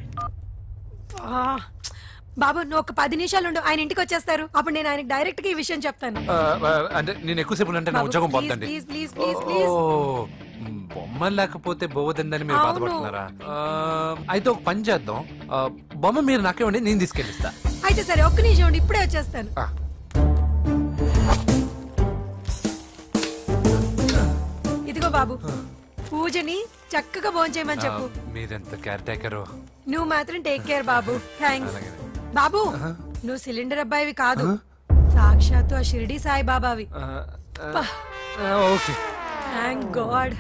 బాబు, నువ్వు ఒక 10 నిమిషాలు ఉండు, ఆయన ఇంటికి వచ్చేస్తారు. అప్పుడు నేను ఆయనకి డైరెక్ట్ గా ఈ విషయం చెప్తాను. అంటే నేను ఎక్కువసేపు అంటే నా ఉద్యోగం పోతుంది. Please please please please. బొమ్మ లేకపోతే బోవదందని మీరు బాధపడుతున్నారా? అయితే ఒక పని చేద్దాం, బొమ్మ మీరు నాకేమండి, నేను తీసుకెళ్ళిస్తా. అయితే సరే, ఒక్క నిమిషం ఉండి, ఇప్పుడే వచ్చేస్తాను. ఇదిగో బాబు, పూజని చక్కగా భోంచేయమని చెప్పు. మీరెంత కేర్ టేకరు. నువ్వు మాత్రం టేక్ కేర్ బాబు. థ్యాంక్స్ బాబు. నువ్వు సిలిండర్ అబ్బాయివి కాదు, సాక్షాత్తు ఆ షిరిడి సాయి బాబావి. Okay, thank God.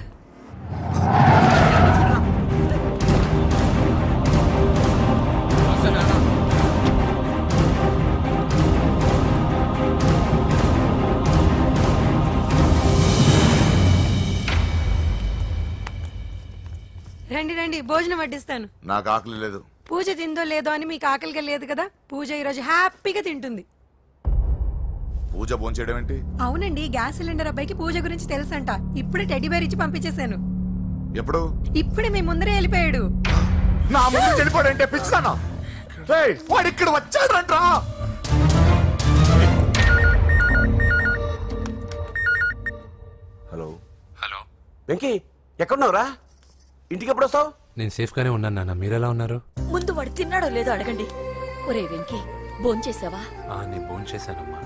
రండి రండి, భోజనం వడ్డిస్తాను. నాకు ఆకలి లేదు. పూజ తిందో లేదో అని మీకు ఆకలిగా లేదు కదా. పూజ ఈరోజు హ్యాపీగా తింటుంది. పూజ భోంచేయడం ఏంటి? అవునండి, గ్యాస్ సిలిండర్ అబ్బాయికి పూజ గురించి తెలుసంట. ఇప్పుడే టెడ్డీ బేర్ ఇచ్చి పంపించేశాను. ఎప్పుడు? ఇప్పుడే మీ ముందరే వెళ్ళిపోయాడు. నా ముందు వెళ్ళిపోయాడంటే పిచ్చిదానా? వాడు ఇక్కడ వచ్చాడంట్రా. హలో హలో, వెంకీ ఎక్కడున్నావురా? ఇంటికి ఎప్పుడు వస్తావు? నేను సేఫ్ గానే ఉన్నాను నాన్న, మీరెలా ఉన్నారు? ముందు వాడు తిన్నాడో లేదో అడగండి. ఒరే వెంకీ, భోంచేసావా? నేను భోంచేశానమ్మా.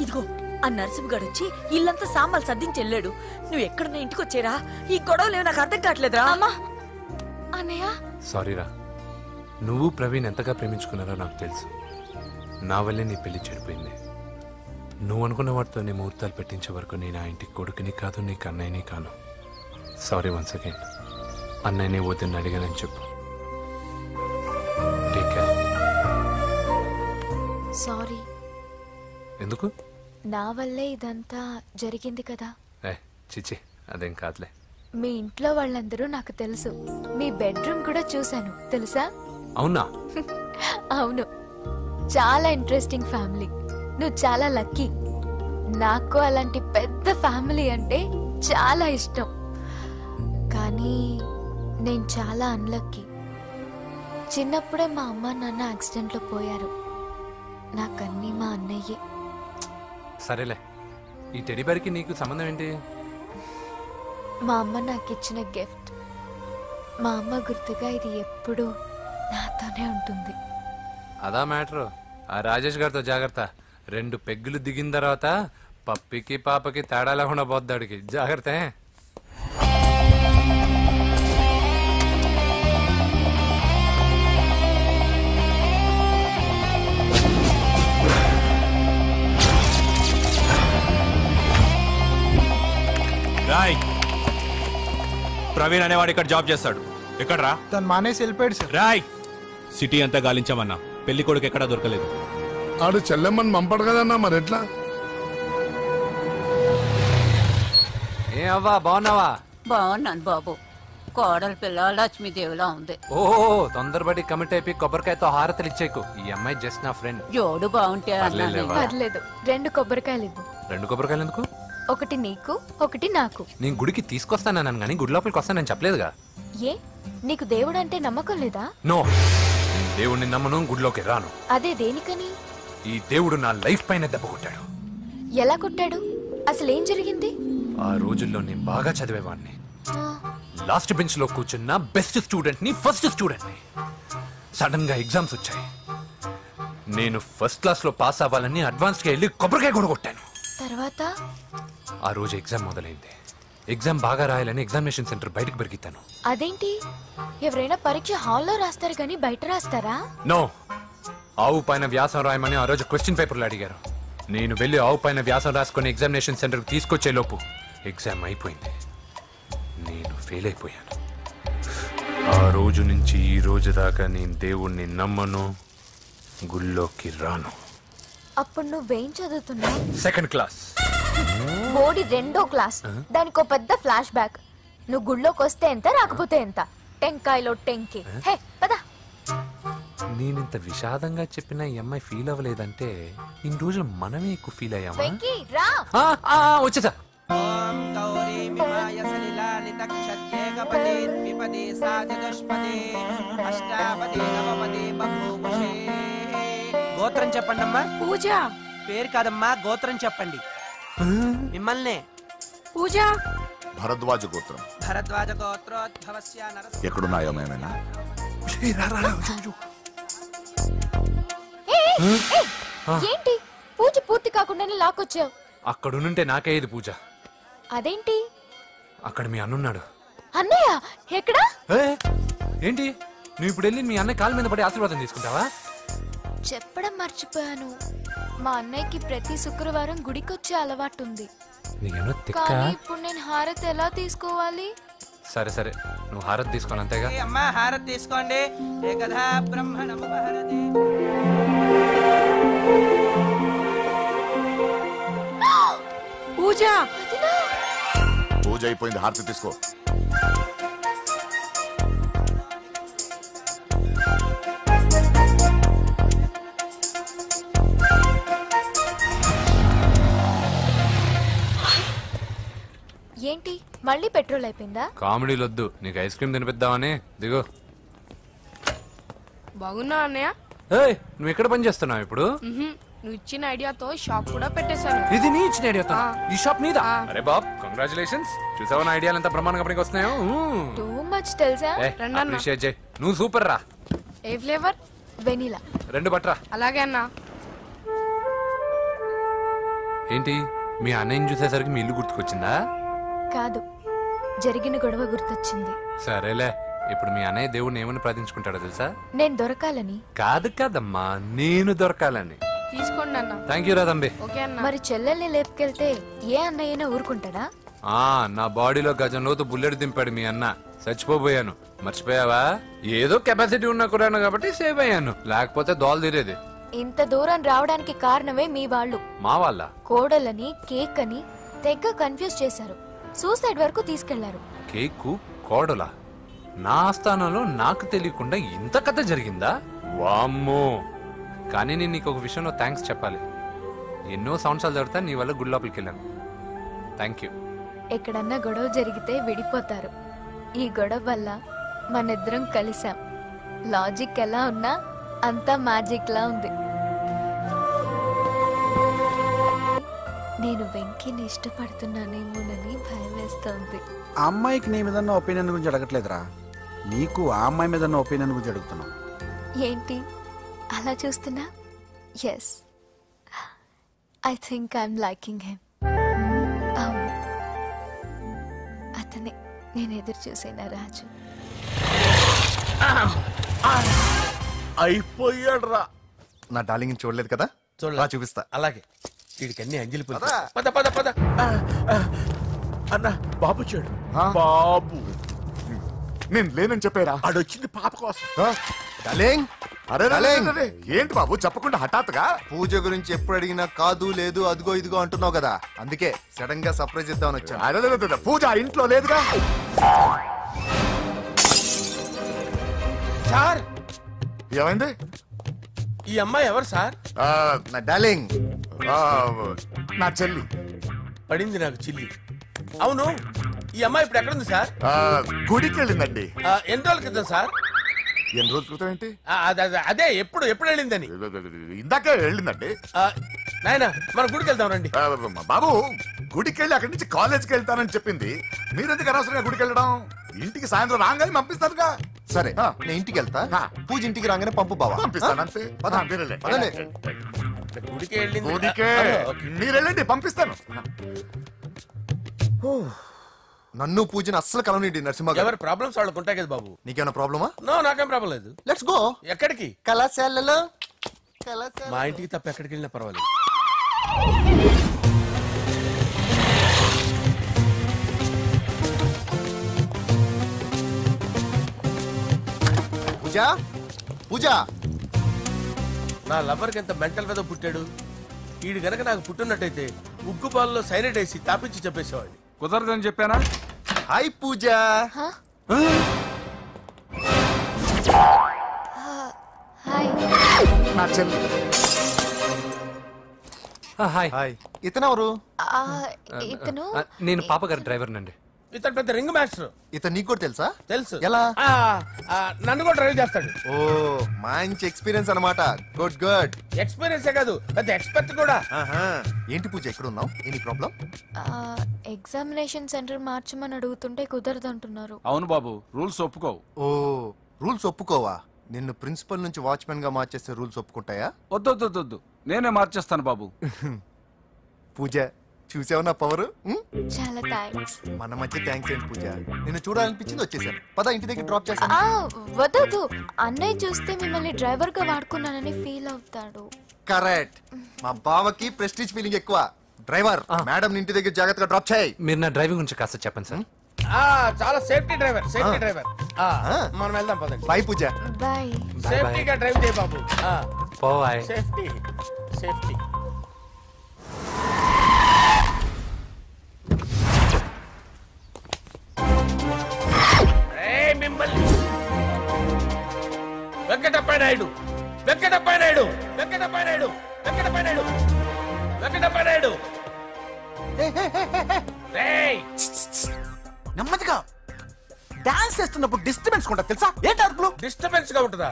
ఇదిగో, ఆ నరసింహగాడు వచ్చి ఇల్లంతా సామాన్లు సర్దించి వెళ్ళాడు. నువ్వు ఎక్కడున్నా ఇంటికి వచ్చేరా. ఈ గొడవలేవు నాకు అర్థం కావట్లేదురా. అన్నయ్య, సారీరా. నువ్వు ప్రవీణ్ ఎంతగా ప్రేమించుకున్నారో నాకు తెలుసు. నా వల్లే నీ పెళ్లి చెడిపోయింది. నువ్వు అనుకున్న వాటితో నీ ముహూర్తాలు పెట్టించే వరకు నేను ఆ ఇంటికి కొడుకుని కాదు, నీకు అన్నయ్యని కాను. Sorry once again. అన్నయ్యని వద్దని అడిగానని చెప్పు. Take care. సారీ. ఎందుకు? నా వల్లే ఇదంతా జరిగింది కదా. చిచి, అదేం కాదులే. మీ ఇంట్లో వాళ్ళందరూ నాకు తెలుసు. మీ బెడ్రూమ్ కూడా చూశాను, తెలుసా? అవునా? అవును, చాలా ఇంట్రెస్టింగ్ ఫ్యామిలీ. నువ్వు చాలా లక్కీ. నాకు అలాంటి పెద్ద ఫ్యామిలీ అంటే చాలా ఇష్టం. కానీ నేను చాలా అన్లక్కీ. చిన్నప్పుడే మా అమ్మ నాన్న యాక్సిడెంట్లో పోయారు. నాకన్నీ మా అన్నయ్యే. సరేలే, ఈ టెడీ బేర్కి నీకు సంబంధం ఏంటి? మా అమ్మ నాకు ఇచ్చిన గిఫ్ట్. మా అమ్మ గుర్తుగా ఇది ఎప్పుడూ నాతోనే ఉంటుంది. అదా మ్యాటర్. ఆ రాజేష్ గారితో జాగ్రత్త. 2 పెగ్గులు దిగిన తర్వాత పప్పికి పాపకి తేడా లేకుండా పోద్దాడికి. జాగ్రత్త. రాయ్, ప్రవీణ్ అనేవాడు ఇక్కడ జాబ్ చేస్తాడు. ఎక్కడ్రా? తను మానేసి వెళ్ళిపోయాడు సార్. రాయ్, సిటీ అంతా గాలించామన్నా, పెళ్లి కొడుకు ఎక్కడా దొరకలేదు. ఆడు చెల్లెమ్మని పంపడు కదన్నా, మరి ఎట్లా? ఏ అవ్వా, బాగున్నావా? బాగున్నాను బాబు. కోడల పిల్ల లక్ష్మీదేవిలా ఉంది. ఓ, తొందరపడి కమిట్ అయిపోయి కొబ్బరికాయతో హారతలు ఇచ్చేకు. ఈ అమ్మాయి జస్ట్ నా ఫ్రెండ్. జోడు బాగుంటే పర్లేదు, 2 కొబ్బరికాయలు ఇవ్వు. 2 కొబ్బరికాయలు ఎందుకు? ఒకటి నీకు, ఒకటి నాకు. నేను గుడికి తీసుకొస్తానన్నాను కానీ గుడి లోపలికి వస్తానని చెప్పలేదుగా. ఏ, నీకు దేవుడు అంటే నమ్మకం లేదా? నో, దేవుడిని నమ్మను, గుడిలోకి రాను. అదే దేనికని? ఈ దేవుడు నా లైఫ్ పైన దెబ్బ కొట్టాడు. ఎలా కొట్టాడు? అసలేం జరిగింది? ఆ రోజుల్లో నేను బాగా చదివేవాడిని. లాస్ట్ బెంచ్ లో కూర్చున్న బెస్ట్ స్టూడెంట్ ని, ఫస్ట్ స్టూడెంట్ ని. సడన్ గా ఎగ్జామ్స్ వచ్చాయి. నేను ఫస్ట్ క్లాస్ లో పాస్ అవ్వాలని అడ్వాన్స్ గా వెళ్ళి కొబ్బరికాయ కూడా కొట్టాను. తర్వాత ఆ రోజు ఎగ్జామ్ మొదలైంది. ఎగ్జామ్ బాగా రాయాలని ఎగ్జామినేషన్ సెంటర్ బయటకు పెరిగితాను. అదేంటి, ఎవరైనా పరీక్ష హాల్లో రాస్తారు కానీ బయట రాస్తారా? నో, ఆవు పైన వ్యాసం రాయమని ఆ రోజు క్వశ్చన్ పేపర్లు అడిగారు. నేను వెళ్ళి ఆవు పైన వ్యాసం రాసుకుని ఎగ్జామినేషన్ సెంటర్కి తీసుకొచ్చే లోపు ఎగ్జామ్ అయిపోయింది. నేను ఫెయిల్ అయిపోయాను. ఆ రోజు నుంచి ఈ రోజు దాకా నేను దేవుణ్ణి నమ్మను, గుళ్ళోకి రాను. అప్పుడు నువ్వేం చదువుతున్నావు? Second class. బోడి 2వ క్లాస్. దానికో పెద్ద ఫ్లాష్ బ్యాక్. నువ్వు గుళ్ళోకి వస్తే ఎంత, రాకపోతే ఎంత. టెంకాయలో టెంకి. హే పద. నేనింత విషాదంగా చెప్పిన ఈ అమ్మాయి ఫీల్ అవ్వలేదంటే ఇన్ని రోజులు మనమే ఎక్కువ ఫీల్ అయ్యామా? వెంకీ రా. వచ్చేసా. గోత్రం చెప్పండి అమ్మా. పూజ. పేరు కాదమ్మా, గోత్రం చెప్పండి. మిమ్మల్నే. పూజ. భరద్వాజ గోత్రం. భరద్వాజ గోత్రోద్భవస్య నరసింహ. ఎక్కడున్నాయో మేమైనా? ఏంటి పూజ పూర్తి కాకుండానే లాక్కొచ్చావు? అక్కడుంటే నాకే ఇది పూజ. అదేంటి? అక్కడ మీ అన్నున్నాడు. అన్నయ్య ఎక్కడా? ఏంటి నువ్వు ఇప్పుడు వెళ్ళి మీ అన్నయ్య కాళ్ళ మీద పడి ఆశీర్వాదం తీసుకుంటావా? చెప్పడం మర్చిపోయాను. మా అన్నయ్యకి ప్రతి శుక్రవారం గుడికొచ్చే అలవాటు ఉంది. కానీ ఇప్పుడు నేను హారతి ఎలా తీసుకోవాలి? సరే సరే, నువ్వు హారతి తీసుకోను అంతేగా? అమ్మా హారతి తీసుకోండి. ఏకదా బ్రహ్మణం హారతి. పూజ. పూజ అయిపోయింది, హారతి తీసుకో. ఏంటి మళ్ళీ పెట్రోల్ అయిపోయిందా? కామెడీలు వద్దు, నీకు ఐస్ క్రీమ్ తినిపిద్దామని. దిగో. బాగున్నా అన్నయ్య? నువ్వు ఎక్కడ పని చేస్తున్నావు ఇప్పుడు? నువ్వు ఇచ్చిన ఐడియాతో షాప్ కూడా పెట్టేశాను. ఇది నీ ఇచ్చిన ఐడియాతో? ఈ షాప్ నీదా? అరే బాబ్, కంగ్రాచులేషన్స్. చూసావా నా ఐడియాలు ఎంత బ్రహ్మాండంగా పనికి వస్తున్నాయో? టూ మచ్ తెలుసా? అప్రిషియేట్ చేయి. నువ్వు సూపర్ రా. ఏ ఫ్లేవర్? వెనిలా. 2 బట్రా. అలాగే అన్నా. ఏంటి మీ అన్నయ్యని చూసేసరికి మీ ఇల్లు గుర్తుకొచ్చిందా? కాదు, జరిగిన గొడవ గుర్తొచ్చింది. సరేలే, ఇప్పుడు మీ అన్నయ్య దేవుడిని ఏమని ప్రార్థించుకుంటాడో తెలుసా? నేను దొరకాలని. కాదు కాదమ్మా, నేను దొరకాలని. తీసుకోండి అన్న. థ్యాంక్ యూ రా తంబి. మరి చెల్లెల్ని లేపుకెళ్తే ఏ అన్నయ్యనా ఊరుకుంటాడా? నా బాడీలో గజం లోతు బుల్లెట్ దింపాడు మీ అన్న. చచ్చిపోబోయాను, మర్చిపోయావా? ఏదో కెపాసిటీ ఉన్నా కూడా కాబట్టి సేవ్ అయ్యాను, లేకపోతే దోలు తీరేది. ఇంత దూరం రావడానికి కారణమే మీ వాళ్ళు. మా వాళ్ళ? కోడలని కేక్ అని తెగ కన్ఫ్యూజ్ చేశారు. సూసైడ్ వరకు తీసుకెళ్లారు. కేకు కోడలా? నా ఆస్థానంలో నాకు తెలియకుండా ఇంత కథ జరిగిందా? వామ్మో. కానీ నేను నీకు ఒక విషయంలో థ్యాంక్స్ చెప్పాలి. ఎన్నో సంవత్సరాలు జరుగుతా నీ వల్ల గుడి లోపలికి వెళ్ళాను. Thank you. ఎక్కడన్నా గొడవ జరిగితే విడిపోతారు. ఈ గొడవ వల్ల మనిద్దరం కలిసాం. లాజిక్ ఎలా ఉన్నా అంతా మ్యాజిక్ లా ఉంది. నేను వెంకీని ఇష్టపడుతున్నానేమోనని భయం వేస్తోంది. ఆ అమ్మాయికి నీ మీద ఒపీనియన్ గురించి అడగట్లేదురా, నీకు ఆ అమ్మాయి మీద ఒపీనియన్ గురించి అడుగుతున్నావు. ఏంటి అలా చూస్తున్నా? Yes, I think I'm liking him. అతనే నేను ఎదురు చూసేనా రాజు. అయిపోయాడు రా. నా డార్లింగ్ చూడలేదు కదా? చూడరా, చూపిస్తా. అలాగే. వీడికి అన్ని అంజలి పులి. పద పద పద. అన్న బాబు వచ్చాడు. బాబు నేను లేనని చెప్పారా? ఆడొచ్చింది పాప కోసం. డార్లింగ్, అరే ఏంటి బాబు చెప్పకుండా హఠాత్తుగా? పూజ గురించి ఎప్పుడు అడిగినా కాదు లేదు అదిగో ఇదిగో అంటున్నావు కదా, అందుకే సడన్ గా సర్ప్రైజ్ ఇద్దామని వచ్చాను. అరే పూజ ఇంట్లో లేదుగా. సార్ ఏమైంది? ఈ అమ్మాయి ఎవరు సార్? నా డార్లింగ్, నా చెల్లి. పడింది నాకు చిల్లి. అవును, ఈ అమ్మాయి ఇప్పుడు ఎక్కడుంది సార్? గుడికి వెళ్ళిందండి. ఎన్ని రోజుల క్రితం సార్? ఎన్ని రోజుల క్రితం ఏంటి? అదే ఎప్పుడు వెళ్ళిందని. ఇందాకే వెళ్ళిందండి. నాయన మన గుడికి వెళ్దాం రండి. బాబు గుడికి వెళ్ళి అక్కడి నుంచి కాలేజ్కి వెళ్తానని చెప్పింది. మీరెందుకు అనవసరంగా గుడికి వెళ్ళడం? ఇంటికి సాయంత్రం రాగానే పంపిస్తానుగా. సరే నేను ఇంటికి వెళ్తా, పూజ ఇంటికి రాగానే పంపు బావా. పంపిస్తాను అంతే. గుడికి వెళ్ళింది. గుడికే మీరు వెళ్ళండి, పంపిస్తాను. నన్ను పూజను అస్సలు కలవనండి నరసింహ. ఎవరి ప్రాబ్లమ్స్ వాళ్ళకు ఉంటాయి కదా బాబు. నీకేమైనా ప్రాబ్లమా? నో, నాకేం ప్రాబ్లం లేదు. Let's go. ఎక్కడికి? కళాశాలలో. మా ఇంటికి తప్ప ఎక్కడికి వెళ్ళినా పర్వాలేదు. పూజ పూజ నా లవర్కి ఎంత మెంటల్ మీద పుట్టాడు. వీడు గనక నాకు పుట్టినట్టయితే ఉగ్గు పాలలో సైనైడ్ వేసి తాపించి చెప్పేసేవాడిని. కుదరదని చెప్పానా? హాయ్ పూజ. నా చెల్లి. హాయ్. ఇతనెవరు? ఇతను నేను పాప గారి డ్రైవర్ నండి. ఇతను పెద్ద రింగ్ మాస్టర్. ఇతను నీకు కూడా తెలుసా? తెలుసు. ఎలా? నన్ను కూడా డ్రైవ్ చేస్తాడు. ఓ మంచి ఎక్స్పీరియన్స్ అన్నమాట. Good good. ఎక్స్పీరియన్సే కాదు, పెద్ద ఎక్స్పర్ట్ కూడా. ఏంటి పూజ ఎక్కడ ఉన్నావు? Any problem? ఎగ్జామినేషన్ సెంటర్ మార్చమని అడుగుతుంటే కుదరదంటున్నారు. అవును బాబు, రూల్స్ ఒప్పుకోవు. ఓ రూల్స్ ఒప్పుకోవా? నిన్ను ప్రిన్సిపల్ నుంచి వాచ్మెన్ గా మార్చేస్తే రూల్స్ ఒప్పుకుంటాయా? వద్దు, నేనే మార్చేస్తాను బాబు. పూజ చూసావు నా పవర్? చాలా థ్యాంక్స్. మన మధ్య థ్యాంక్స్ ఏంటి పూజ, నిన్ను చూడాలనిపించింది వచ్చేసాను. పద ఇంటి దగ్గర డ్రాప్ చేస్తాను. వద్దు, అన్నయ్య చూస్తే మిమ్మల్ని డ్రైవర్ గా వాడుకున్నానని ఫీల్ అవుతాడు. కరెక్ట్. మా బావకి ప్రెస్టీజ్ ఫీలింగ్ ఎక్కువ. డ్రైవర్ మేడం ఇంటి దగ్గర జాగ్రత్తగా డ్రాప్ చేయి. మీరు నా డ్రైవింగ్ గురించి కాస్త చెప్పండి సార్. చాలా సేఫ్టీ డ్రైవర్. మనం వెళ్దాం పదండి. బై పూజ. బై. సేఫ్టీగా డ్రైవ్ చేయి బాబు. బాయ్. సేఫ్టీ. మిమ్మల్ని వెంకటప్ప నాయుడు. నెమ్మదిగా డాన్స్ చేస్తున్నప్పుడు డిస్టర్బెన్స్ కూడా తెలుసా? ఏంటి అరుపులు? డిస్టర్బెన్స్ గా ఉంటుందా?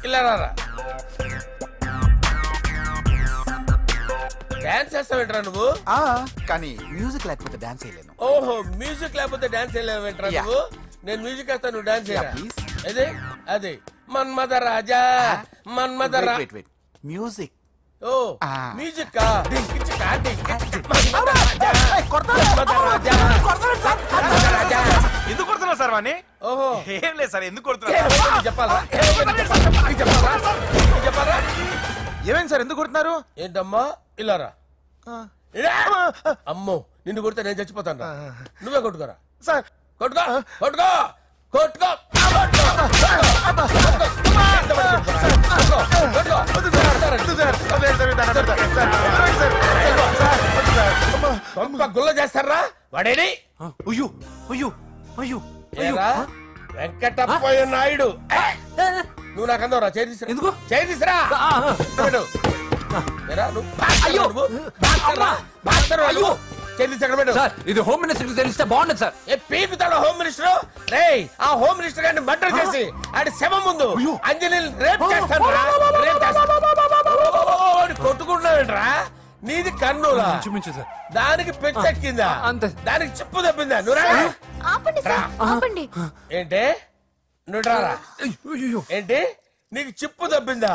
ఇలా రారా. డాన్స్ చేస్తావేంట్రా నువ్వు? కానీ మ్యూజిక్ లేకపోతే డాన్స్ చేయలేను. ఓహో, మ్యూజిక్ లేకపోతే డాన్స్ చేయలేవేంట్రా నువ్వు? నేను మ్యూజిక్ వేస్తాను, నువ్వు డాన్స్ చేయరా. అదే మన్మథ రాజా. మ్యూజిక్. ఓ మ్యూజిక్. ఎందుకు కొడుతున్నావు సార్ వాణ్ణి? ఓహో ఏం లేదు సార్, ఎందుకు కొడుతున్నారు చెప్పాలా? ఏమైంది సార్, ఎందుకు కొడుతున్నారు? ఏంటమ్మా ఇలారా. అమ్మో, నిన్ను కొడితే నేను చచ్చిపోతాను. నువ్వే కొట్టుకోరా సార్. కొట్టుకో. గుల్ల చేస్తారా వాడేని? వెంకటప్పయ్య నాయుడు. నువ్వు నాకు అందవరా? చేతిసిరా. ఇది హోమ్ మినిస్టర్ తెలిస్తే బాగుండదు సార్. పీకుతాడు హోమ్ మినిస్టర్. ఆ హోమ్ మినిస్టర్ గారిని మర్డర్ చేసి ఆడి శవం ముందు అంజలి రేప్ చేస్తాను. కొట్టుకుంటున్నావేంట్రా? నీది కన్నులా? దానికి పెచ్చెక్కిందా? దానికి చిప్పు తప్పిందా? ఏంటి నువ్వు రారా? ఏంటి నీకు చిప్పు తప్పిందా?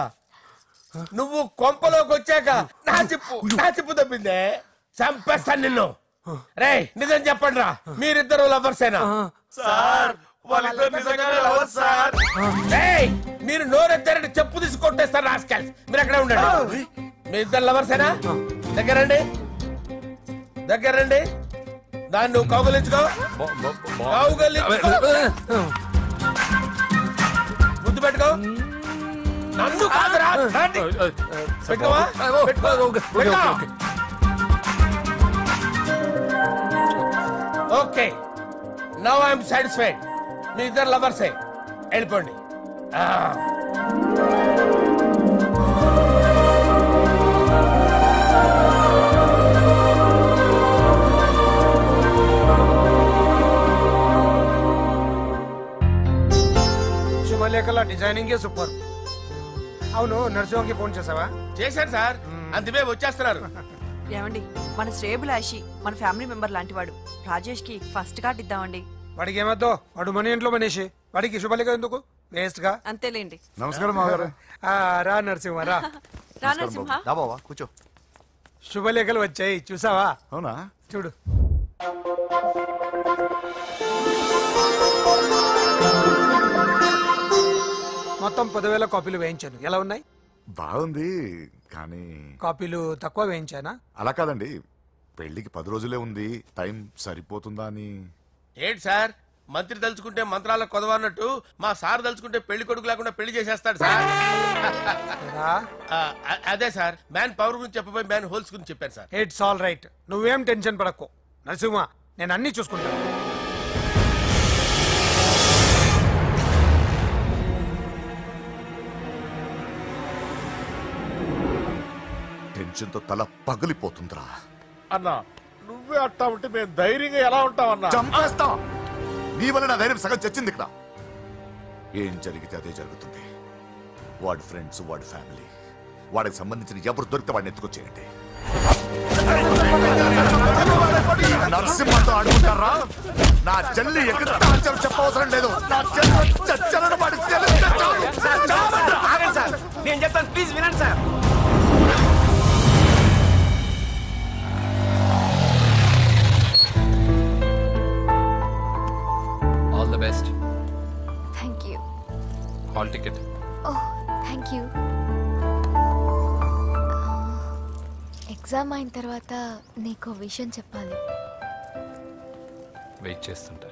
నువ్వు కొంపలోకి వచ్చాక నా చిప్పు తప్పిందే. చంపేస్తాను నిన్ను. రేయ్ నిజం చెప్పండి రా, మీరిద్దరు లవర్సేనా? మీరు నోరెత్తారంటే చెప్పు తీసి కొట్టేస్తారు రాస్కల్స్. మీరు ఎక్కడ ఉండండి. మీ ఇద్దరు లవర్సేనా? దగ్గరండి. దాన్ని నువ్వు కౌగలించుకో. ముద్దు పెట్టుకో. నన్ను కాదురా. Okay, now I'm satisfied. మీ ఇద్దరు లవర్సే, వెళ్ళిపోండి. శుభలేఖల డిజైనింగ్ సూపర్. అవును, నర్సింహకి ఫోన్ చేసావా? చేశాను సార్, అందుకే వచ్చేస్తున్నారు. ఏమండి, మన శ్రేయభిలాషి మన ఫ్యామిలీ మెంబర్ లాంటి వాడు. రాజేష్ కి ఫస్ట్ కార్డ్ ఇద్దామండి. వాడికి ఏమద్దో, వాడు మన ఇంట్లో మనిషి. వాడికి శుభలేఖ ఎందుకు? వేస్ట్ గా. అంతేలేండి. నమస్కారం మామగారు. రా నరసింహ రా. నరసింహ కూర్చో. శుభలేఖలు వచ్చాయి, చూసావా? అవునా? చూడు. మొత్తం 10,000 కాపీలు వేయించాను. ఎలా ఉన్నాయి? బాగుంది, కానీ కాపీలు తక్కువ వేయించానా? అలా కాదండి, పెళ్లికి 10 రోజులే ఉంది, టైం సరిపోతుందా అని. ఏంటి సార్ మంత్రి తలుచుకుంటే మంత్రాలకు కొదవన్నట్టు మా సార్ తలుచుకుంటే పెళ్లి కొడుకు లేకుండా పెళ్లి చేసేస్తాడు సార్. అదే సార్, మ్యాన్ పవర్ గురించి చెప్పబోయి మ్యాన్ హోల్స్ గురించి చెప్పారు సార్. ఇట్స్ ఆల్ రైట్, నువ్వేం టెన్షన్ పడకు నరసింహ, నేను అన్ని చూసుకుంటాను. టెన్షన్తో తల పగిలిపోతుందిరా. అన్నా నువ్వే అట్టా ఉంటే మేము ధైర్యంగా ఎలా ఉంటామన్నా? చంపేస్తా. నీ వల్ల నా ధైర్యం సగం చచ్చింది ఇక్కడ. ఏం జరిగితే అదే జరుగుతుంది. వాడి ఫ్రెండ్స్, వాడి ఫ్యామిలీ, వాడికి సంబంధించిన ఎవరు దొరికితే వాడిని ఎత్తుకొచ్చేయండి. నరసింహతో ఆడుకుంటారా? నా చెల్లి ఎక్కడ చెప్పవసరం లేదు. నా చెల్లి చచ్చలను వాడి నేను చెప్తాను, ప్లీజ్ వినండి sir. All the best. Thank you. Hall ticket. Oh thank you. Exam అయిన తర్వాత నీకు విషయం చెప్పాలి. వెయిట్ చేస్తుంటా.